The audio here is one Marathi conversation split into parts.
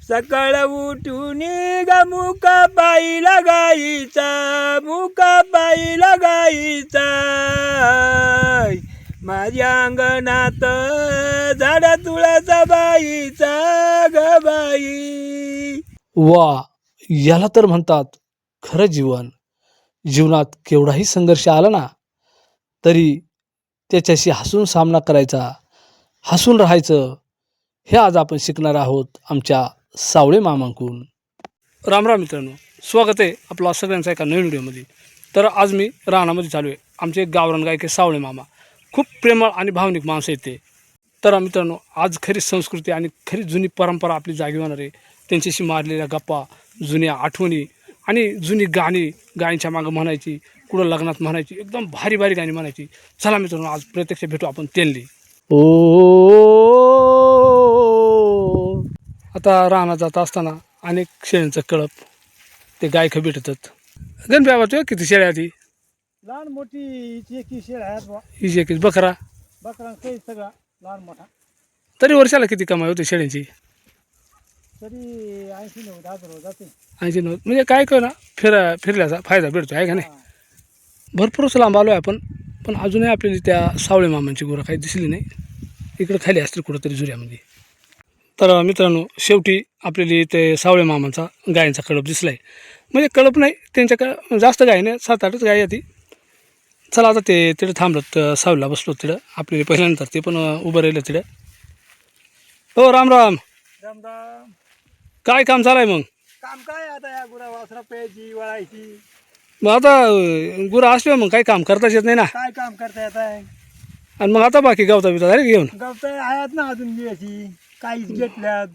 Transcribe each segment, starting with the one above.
सकाळ उठून ग मुका पाईला गाईचा, मुका पाईला गाईचा, माझ्या अंगणात झाड तुळसा बाईचा ग बाई. वा, याला तर म्हणतात खरं जीवन. जीवनात केवढाही संघर्ष आला ना तरी त्याच्याशी हसून सामना करायचा, हसून राहायचं, हे आज आपण शिकणार आहोत आमच्या सावळे मामांकडून. राम राम मित्रांनो, स्वागत आहे आपला सगळ्यांचा एका नवीन व्हिडिओमध्ये. तर आज मी रानामध्ये चालू आहे. आमचे गावरान गायक सावळे मामा खूप प्रेमळ आणि भावनिक माणसं आहेत ते. तर मित्रांनो, आज खरी संस्कृती आणि खरी जुनी परंपरा आपली जागी होणार आहे. त्यांच्याशी मारलेल्या गप्पा, जुन्या आठवणी आणि जुनी गाणी, गायींच्या मागं म्हणायची, कुठं लग्नात म्हणायची, एकदम भारी भारी गाणी म्हणायची. चला मित्रांनो, आज प्रत्यक्ष भेटू आपण त्यांनी. आता रानात जात असताना अनेक शेळ्यांचं कळप, ते गायक भेटतात. गणपती बाबा, तू किती शेळ्या आधी? लहान मोठी एकी शेळ आहेत बा, हिची एक बकरा. बकरा काही सगळा लहान मोठा. तरी वर्षाला किती कमाई होते शेळ्यांची? तरी 80-90 जाते. 80-90 म्हणजे काय कर ना, फिरल्याचा फायदा भेटतो आहे का नाही? भरपूरच लांब आलो आहे आपण, पण अजूनही आपल्याला त्या सावळे मामांची गुरं काही दिसली नाही. इकडं खाली असतील कुठंतरी झुऱ्यामध्ये. तर मित्रांनो, शेवटी आपल्याला ते सावळे मामांचा गायींचा कळप दिसला आहे. म्हणजे कळप नाही, त्यांच्याकडं जास्त गाय नाही, 7-8च गाय आधी. चला आता ते तिथं थांबलं, सावलीला बसलो तिथं. आपल्याला पहिल्यानंतर ते पण उभं राहिलं तिथं. हो, राम राम. राम राम. काय काम चालू आहे मग? काम काय आता, या गुरा वासरा प्यायची, वळायची. मग आता गुरं असल्यावर मग काही काम करताच येत नाही ना. काय काम करता येत आहे? आणि मग आता बाकी गावता बिवता झाले घेऊन? गवत आहेत ना अजून घ्यायची, काहीच घेतल्यात.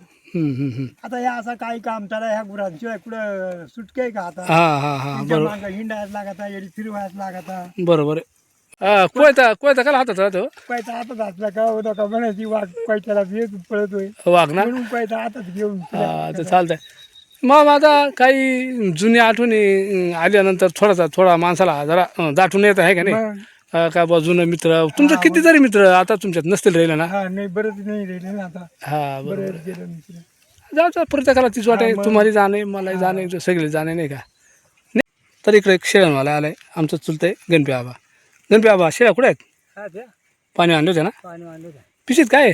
आता ह्या असं काही काम चालू ह्या गुरांशिवाय कुठं सुटके का आता? हां हां हां, बरोबर हिंडायच लागता, येडी फिरवायच लागता. बरोबर आहे. कोयता काला हातात राहतो? पैसा हातात असला का होता का म्हणायची वाघ पैशाला पळतोय वाघ ना. म्हणून पैसा हातात घेऊन तर चालतंय. मग आता काही जुनी आठवणी आल्यानंतर थोडा माणसाला जरा दाटून येत आहे का नाही? मग काय बा, जुनं मित्र तुमचं किती तरी मित्र आता तुमच्यात नसतील राहिले ना? हा नाही, बरंच नाही राहिले ना आता. हा, बरोबर. बरंच गेलं मित्र. जाऊ, प्रत्येकाला तीच वाट आहे. तुम्हाला जाणे, मलाही जाणे, सगळे जाणे, नाही का? नाही. तर इकडे एक शेळ्यांवाला आलाय, आमचं चुलतंय गणपती आबा. गणपती आबा, शेळ्या कुठे आहेत? हा द्या, पाणी आणलं होतं ना? पाणी आणलं का? पिशीत काय आहे?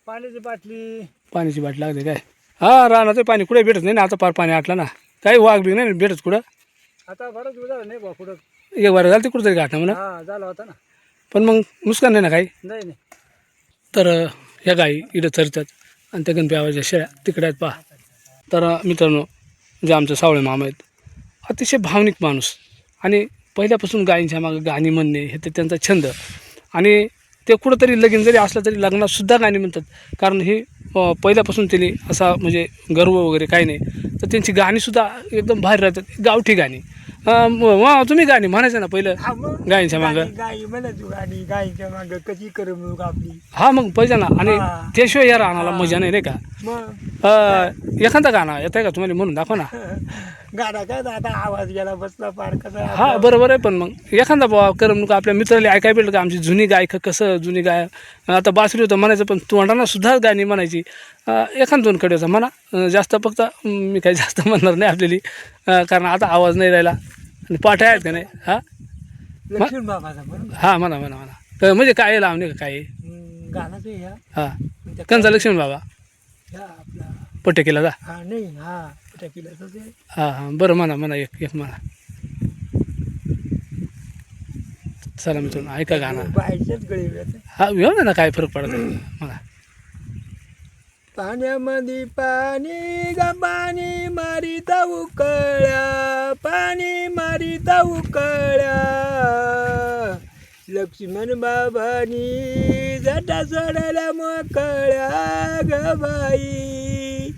पाण्याची बाटली. पाण्याची बाटली लागते काय? हा, राहणार पाणी कुठे भेटत नाही ना, आता पार पाणी आटलं ना. काही वाघ बी नाही भेटत कुठं. आता बरंच झालं नाही बा कुठं. एक बार झालं ते कुठंतरी गाठणं म्हणा. हा झाला होता ना. पण मग नुकसान नाही ना काही. नाही नाही. तर ह्या गाई इथं चरतात आणि त्या गणपती आबाच्या शेळ्या तिकडे आहेत पहा. तर मित्रांनो, जे आमचे सावळे मामा आहेत, अतिशय भावनिक माणूस आणि पहिल्यापासून गायींच्या मागं गाणी म्हणणे हे ते त्यांचा छंद. आणि ते कुठंतरी लगीन जरी असलं तरी लग्नातसुद्धा गाणी म्हणतात. कारण हे पहिल्यापासून त्यांनी असा म्हणजे गर्व वगैरे काही नाही. तर त्यांची गाणीसुद्धा एकदम भारी राहतात, गावठी गाणी. तुम्ही गाणी म्हणायचं ना पहिलं हा मग गायींच्या मागं? गाई म्हणायचो गाणी, गायीच्या मागं कशी करमणूक आपली. हा, मग पाहिजे ना. आणि हा. त्याशिवाय या रानाला मजा नाही, नाही का? मग एखादा गाणं येत आहे का तुम्हाला म्हणून दाखवा ना. गाणं काय आता आवाज गेला बसला पार कसा. हा, बरोबर आहे. पण मग एखादा बाबा करमणूक आपल्या मित्राला ऐकाय भेटलं का? आमची जुनी गायक कसं, जुनी गाय आता बासरी होतं म्हणायचं, पण तोंडाना सुद्धा गाणी म्हणायची. एखाद 2 कडे होतं म्हणा, जास्त फक्त मी काही जास्त म्हणणार नाही आपल्याली, कारण आता आवाज नाही राहिला आणि पाट्या आहेत का नाही. हा लक्ष्मण बाबाचा बरोबर. हा, म्हणा म्हणा म्हणा. तर म्हणजे काय लावणे का काय? गाणं ते ह्या हा, कंचा लक्ष्मण बाबा ह्या आपला पट्टे केला जा. हा नाही हा कुठे केलं तर ते. हां हां, बरं म्हणा म्हणा, एक म्हणा. चला मित्रांनो, ऐका गाणं. बाहेरच्याच गळी वेळेत. हा, येऊ ना, काय फरक पडत म्हणा. पाण्यामध्ये पाणी ग पाणी मारिता उकळ्या, पाणी मारिता उकळ्या, लक्ष्मण बाबांनी जटा सोडायला मोकळ्या ग बाई,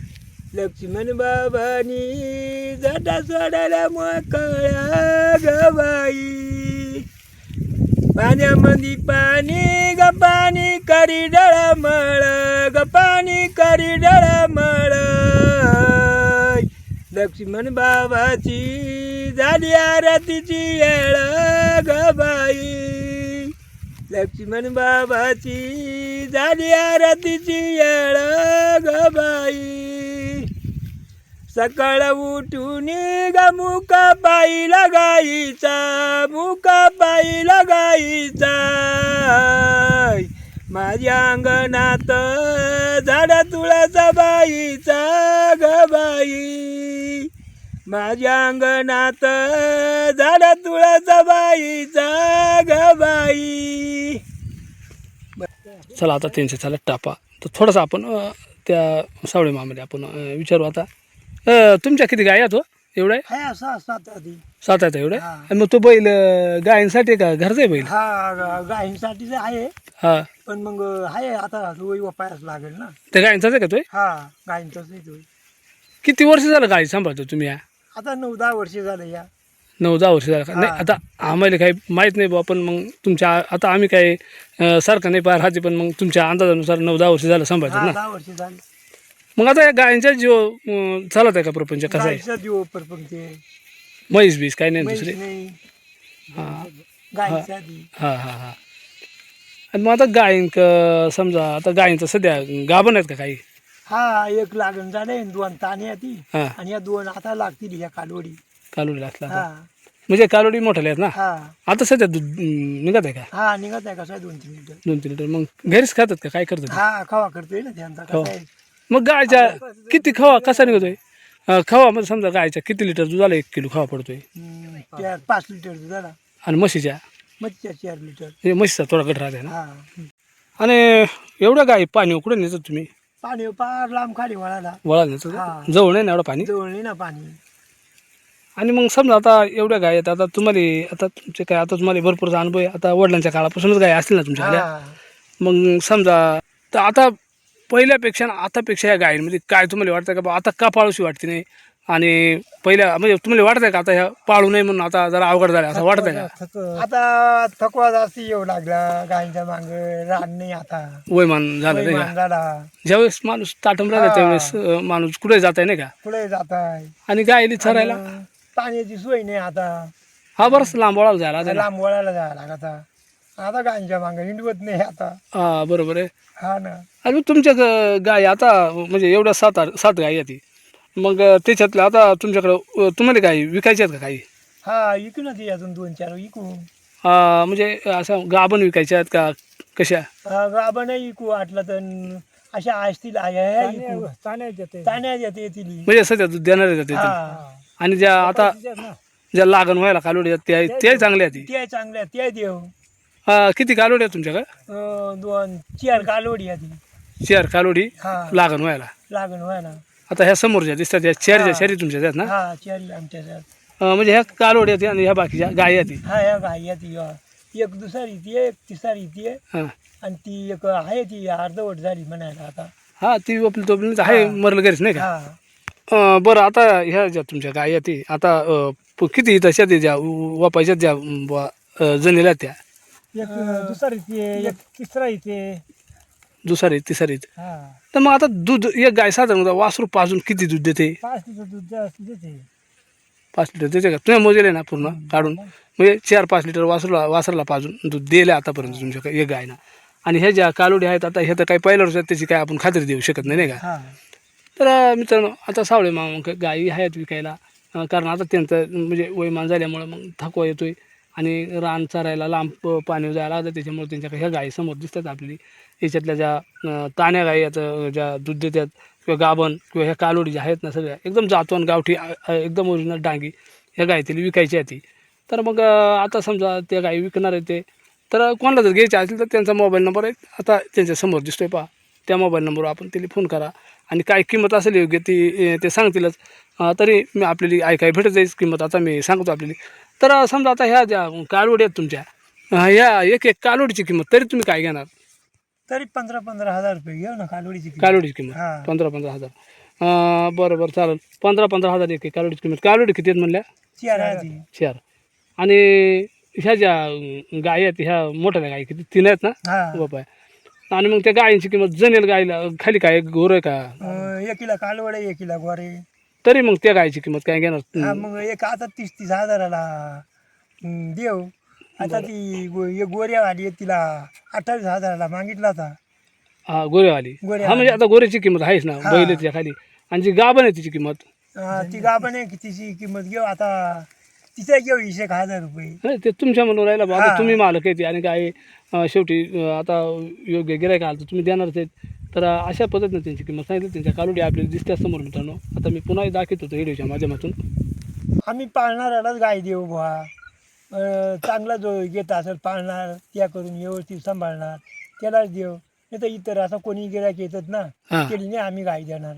लक्ष्मण बाबांनी जटा सोडायला मोकळ्या ग बाई. पाण्यामध्ये पाणी ग पाणी करी डळमळ, ग पाणी करी डळमळ, लक्ष्मण बाबाची झाली आरतीची येळ ग बाई, लक्ष्मण बाबाची झाली आरतीची येळ ग बाई. सकाळ उठून ग मुका पायला गाईचा, मुका पायला गाईचा, माझ्या अंगणात झाड तुळाचा बाईचा ग बाई, माझ्या अंगणात झाड तुळाचा बाईचा ग बाई. चला आता त्यांच्या चला टापा तर थोडंसं आपण त्या सावळे मामाला आपण विचारू आता. तुमच्या किती गाय आहेत हो एवढ्या आहे? हाय असा सात आधी. 7 आहेत एवढ्या. हा. आणि मग तो बैल गायींसाठी का घरचा आहे बैल? हा गायींसाठीच आहे, हा पण मग आहे आता रोई वापायच लागेल ना. त्या गायींचाच आहे का तो? हा गायींचाच आहे तो. किती वर्ष झालं गाई सांभाळतो तुम्ही या? आता 9-10 वर्ष झालं या. 9-10 वर्ष झालं का? नाही आता आम्हाला काही माहीत नाही बुवा, पण मग तुमच्या आता आम्ही काय सारखं नाही पाहिलं राहते, पण मग तुमच्या अंदाजानुसार 9-10 वर्ष झालं सांभाळतात ना. 10 वर्ष झाली. मग आता या गायींचा जीव चालत आहे का प्रपंच कसा आहे? गायीचा जीव परपंचे म्हैस बीस काही नाही म्हैस दुसरे? नाही, हां गायीचा आधी. हां हां हां. आणि मग आता गायींक समजा आता गायींचं सध्या गाभण आहेत का काही? हा एक लागण झाले, 2 ताने ती, हां आणि या 2 आता लागतील या कालवडी. कालोडी असला हा म्हणजे कालोडी मोठ्याला आहेत ना. हा आता सध्या दूध निघत आहे का? हा निघत आहे कसं 2-3 लिटर. 2-3 लिटर. मग घरीच खातात का काय करतात? हा खवा करतोय ना त्यांचा हो. कसं आहे. मग गायच्या किती खवा कसा निघतोय? खवा म्हणजे समजा गायच्या किती लिटर दुधाला 1 किलो खवा पडतोय? 5 लिटर दुधाला. आणि म्हशीच्या मच्छी 4 लिटर. म्हणजे म्हशीचा थोडा गट राहते ना. हा आणि एवढ्या गाय पाणी कुठे नेतात तुम्ही? पाणी पार लांब खाली वळाला. वळा नेतात हा. का? जवळ नाही ना एवढं पाणी. जवळ नाही ना पाणी. आणि मग समजा आता एवढ्या गाय आहेत, आता तुम्हाला आता तुमचे काय आता तुम्हाला भरपूर अनुभव आहे, आता वडिलांच्या काळापासूनच गाय असतील ना तुमच्याकडे. हा. मग समजा तर आता पहिल्यापेक्षा आणि आतापेक्षा या गायींमध्ये काय तुम्हाला वाटतं का बा आता का पाळूशी वाटते नाही? आणि पहिल्या म्हणजे तुम्हाला वाटतंय का आता ह्या पाळू नाही म्हणून आता जरा अवघड झालं असं वाटतंय का? आता थकवा जास्त येऊ लागला गायींच्या माग, रान नाही आता. वयमान झालं नाही वैमान का? झाला. ज्यावेळेस माणूस ताटम राहतो त्यावेळेस माणूस कुठे जात आहे नाही का? पुढे जात आहे. आणि गायली चरायला पाण्याची सोय नाही आता. हा बरंच लांब वळायला जायला आता ना. लांब वळायला जायला लागत आता गायींच्या माग हिंडवत नाही आता. हा बरोबर आहे. हा ना. आणि मग तुमच्या गाय आता म्हणजे एवढ्या 7 गायी आहेत, मग त्याच्यातल्या आता तुमच्याकडं तुम्हाला गाई विकायच्या आहेत का काही? हा इकू ना ती अजून 2-4 इकू. म्हणजे असं गाभण विकायच्या आहेत का कशा? गाभा इकू वाटलं तर अशा असतील ताण्यात येते तिली. म्हणजे सध्या दूध देणार आहेत का ते? हा आणि ज्या आता ज्या लागण व्हायला कालोडी आहेत त्या चांगल्या आहेत. ते चांगल्या ते देव. किती कालोडी आहेत तुमच्याकडे? 2-4 कालवडी आधी. 4 कालोडी हा लागण व्हायला. लागण व्हायला. आता ह्या समोरच्या दिसतात या 4 शहरी तुमच्या आहेत ना. हा 4 आमच्या घरात. म्हणजे ह्या कालोडी आहेत आणि ह्या बाकीच्या गायी आहेत. हा ह्या गाई ती एक दुसरी ती एक तिसरी ती हां आणि ती एक आहे ती अर्धवट झाली म्हणायला आता. हां ती आपली तोपली आहे मरलं घरीच नाही का? हा बरं आता ह्या ज्या तुमच्या गायी आहेत ती आता किती तशा ते ज्या वापायच्या ज्या जणीला त्या एक दुसरी ती एक तिसरी ती. दुसरी तिसरी. हा तर मग आता दूध एक गाय साधारण वासरू पाजून किती दूध देते? 5 लिटर दूध जास्त देते. 5 लिटर देते का? तुम्ही मोजले ना पूर्ण काढून? म्हणजे 4-5 लिटर वासराला पाजून दूध दिलं आतापर्यंत तुमच्याकडे एक गायना. आणि ह्या ज्या कालोडी आहेत आता ह्या तर काही पहिल्या वर्षात त्याची काय आपण खात्री देऊ शकत नाही नाही का? हा तर मित्रांनो आता सावळे मामा गायी आहेत विकायला, कारण आता त्यांचं म्हणजे वयमान झाल्यामुळं मग थकवा येतोय आणि रान चरायला लांब पाणी जायला लागतं, त्याच्यामुळे त्यांच्याकडे ह्या गायी समोर दिसतात आपली. याच्यातल्या ज्या ताण्या गायी आहेत ज्या दूध देतात किंवा गाभण किंवा ह्या कालोडी ज्या आहेत ना सगळ्या एकदम जातवान गावठी एकदम ओरिजिनल डांगी ह्या गायी तिला विकायची आहे ती. तर मग आता समजा त्या गायी विकणार आहे ते, तर कोणाला जर घ्यायचे असेल तर त्यांचा मोबाईल नंबर आहे आता त्यांच्यासमोर दिसतोय पहा, त्या मोबाईल नंबरवर आपण तिला फोन करा आणि काय किंमत असेल योग्य ती ते सांगतीलच. तरी मी आपल्याला ऐकाय भेटत जाईल किंमत आता मी सांगतो आपल्याला. तर समजा आता ह्या ज्या कालोडी आहेत तुमच्या ह्या एक कालोडीची किंमत तरी तुम्ही काय घेणार? तरी 15-15 हजार रुपये घेऊ ना कालोडीची किंमत. कालोडीची किंमत हा 15-15 हजार. बरं बरं चालेल. 15-15 हजार एक कालोडीची किंमत. कालोडी किती आहेत म्हणल्या? 4 आहे ती. 4. आणि ह्या ज्या गायी आहेत ह्या मोठ्या गायी किती 3 आहेत ना हा बापा? आणि मग त्या गायींची किंमत जनेल गायीला खाली काय गोर आहे का? एकीला कालवडे एकीला गोरे. तरी मग त्या गायीची किंमत काय घेणार? हा मग एक आता 30-30 हजाराला देऊ. आता ती एक गोऱ्यावाली एक तिला 28 हजाराला मागितला होता. हा गोरेवाली. गोरेवाली. हा म्हणजे आता गोऱ्याची किंमत आहेच ना हा. बैल तिच्या खाली. आणि जी गाभण आहे तिची किंमत ती गाभण आहे की तिची किंमत घेऊ आता, तिचा घेऊ 1,000 रुपये. नाही ते तुमच्या म्हणून राहिला बा, आता हा. तुम्ही मालक आहे आणि काय शेवटी आता योग्य गिरायक आलं तर तुम्ही देणारच आहेत. तर अशा पद्धतीने त्यांची किंमत सांगितली. त्यांच्या कालोडी आपल्याला दिसते समोर मित्रांनो. आता मी पुन्हा दाखवत होतो व्हिडिओच्या माध्यमातून. आम्ही पाळणाऱ्यालाच गाय देऊ बुवा. चांगला जो घेत असेल पाळणार, त्या करून व्यवस्थित सांभाळणार त्यालाच देऊ. नाही तर इतर असं कोणी गिरायक येतात ना, हा. केली नाही आम्ही गाय देणार.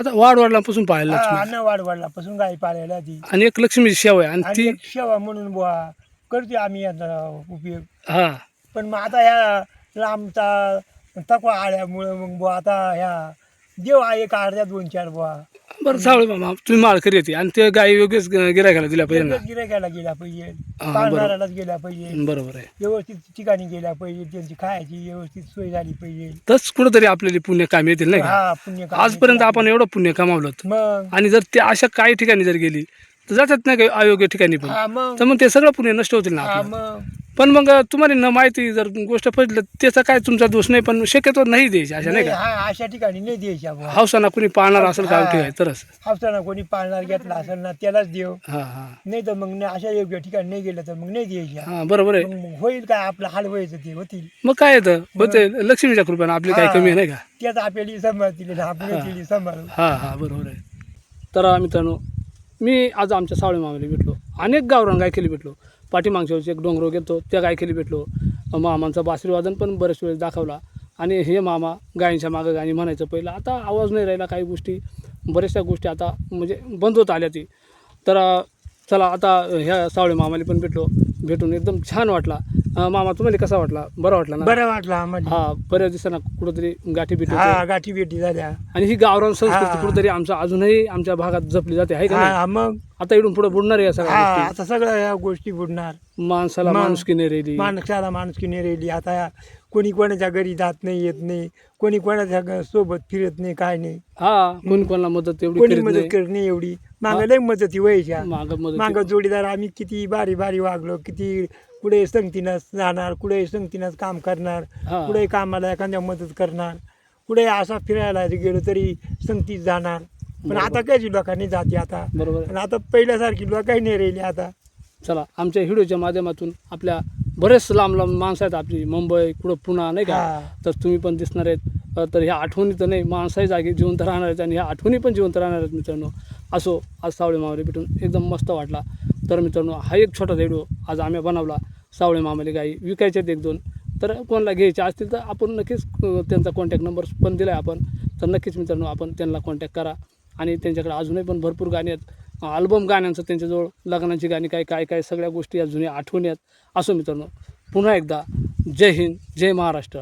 आता वाढवाडलापासून पाहायला अन्न वाढवाडलापासून गाय पाळायला ती, आणि एक लक्ष्मीची सेवा आहे आणि आणि ती एक सेवा म्हणून बुवा करतोय आम्ही याचा उपयोग. हा पण मग आता ह्या लांबचा तकवा आल्यामुळं मग बुवा आता ह्या देव आहे एक अर्ध्या 2-4 बुवा बरं सावळे मामा, तुम्ही माळकरी येते आणि ते गाय योग्यच गिरायकाला दिल्या पाहिजे ना. गिरायकाला गेल्या पाहिजे, हा, पाळणाऱ्यालाच गेल्या पाहिजे, बरोबर आहे. व्यवस्थित ठिकाणी गेल्या पाहिजे, त्यांची खायची व्यवस्थित सोय झाली पाहिजे. तस कुठंतरी आपल्याला पुण्य काम येतील नाही का. हा पुण्य काम आजपर्यंत आपण एवढं पुण्य कमावलं, मग आणि जर ते अशा काही ठिकाणी जर गेली तर जातात नाही काही अयोग्य ठिकाणी पण, हा मग तर मग ते सगळं पुण्य नष्ट होतील ना हा आपलं. मग पण मग तुम्हाला न माहिती जर गोष्ट पडलं त्याचा काय तुमचा दोष नाही, पण शक्यतो नाही द्यायची अशा नाही का. हा अशा ठिकाणी नाही द्यायच्या बुवा. हौसाना कुणी पाळणार असेल हा. गावठी आहे तरच. हावसाना कोणी पाळणार घेतला असेल ना त्यालाच देव, हा हा नाही तर मग नाही, अशा योग्य ठिकाणी नाही गेलं तर मग नाही द्यायच्या. हा बरोबर आहे. मग होईल काय आपलं हाल व्हायचं ते होतील. मग काय येतं होते लक्ष्मीच्या कृपेनं आपली काही कमी आहे नाही का. त्याच आपल्याला सांभाळतील आपण केली सांभाळू. हा हा बरोबर आहे. तर मित्रांनो, मी आज आमच्या सावळे मामाला भेटलो, अनेक गावरान गायकेली भेटलो. पाठीमागच्या वेळेस एक डोंगरो गेलो त्या गायकेली भेटलो. मामांचा बासरीवादन पण बऱ्याच वेळेस दाखवला. आणि हे मामा गायींच्या मागं गाणी म्हणायचं पहिलं, आता आवाज नाही राहिला, काही गोष्टी बऱ्याचशा गोष्टी आता म्हणजे बंद होत आल्या ती. तर चला आता ह्या सावळे मामाला पण भेटून एकदम छान वाटला. मामा तुम्हाला कसा वाटला? बरा वाटला ना? बरं वाटलं आम्हाला. हा, बऱ्याच दिवसांना कुठंतरी गाठी भेटी हा होते. गाठी भेटी झाल्या. आणि ही गावरान संस्कृती हा. कुठंतरी आमच्या अजूनही आमच्या भागात जपली जाते आहे का नाही? हा मग आता इथून पुढे बुडणार आहे या सगळ्या हा गोष्टी. आता सगळ्या या गोष्टी बुडणार. माणसाला मग. माणुसकी नाही राहिली. माणसाला माणुसकी नाही राहिली. आता कोणी कोणाच्या घरी जात नाही, येत नाही, कोणी कोणाच्या सोबत फिरत नाही, काय नाही. हा, कोणी कोणाला मदत एवढी कोणी करीत मदत नाही. करत नाही एवढी. मागं लय मदती व्हायच्या. मागं मदत मागं जोडीदार आम्ही किती बारी बारी वागलो, किती कुठे संगतीनंच जाणार, कुठे संगतीनंच काम करणार, हा. कुठे कामाला एखाद्या मदत करणार, कुठे असा फिरायला गेलो तरी संगतीत जाणार. पण बरोबर. आता काही लोकांनी जाते आता. बरोबर आहे. पण आता पहिल्यासारखी लोकही नाही राहिली आता. चला, आमच्या व्हिडिओच्या माध्यमातून आपल्या बरेच लांब लांब माणसं आहेत आपली, मुंबई कुठं पुणा नाही का. हा. तर तुम्ही पण दिसणार आहेत. तर ह्या आठवणी तर नाही, माणसाही जागी जिवंत राहणार आहेत आणि ह्या आठवणी पण जिवंत राहणार आहेत मित्रांनो. असो, आज सावळे मामाला भेटून एकदम मस्त वाटला. तर मित्रांनो, हा एक छोटा व्हिडिओ आज आम्ही बनवला. सावळे मामाला गाई विकायच्या आहेत 1-2, तर कोणाला घ्यायचे असतील तर आपण नक्कीच त्यांचा कॉन्टॅक्ट नंबर पण दिला आहे आपण. तर नक्कीच मित्रांनो आपण त्यांना कॉन्टॅक्ट करा. आणि त्यांच्याकडे अजूनही पण भरपूर गाणी आहेत, अल्बम गाण्यांचं त्यांच्याजवळ, लग्नाची गाणी काय सगळ्या गोष्टी या जुन्या आठवणी आहेत. असो मित्रांनो, पुन्हा एकदा जय हिंद, जय महाराष्ट्र.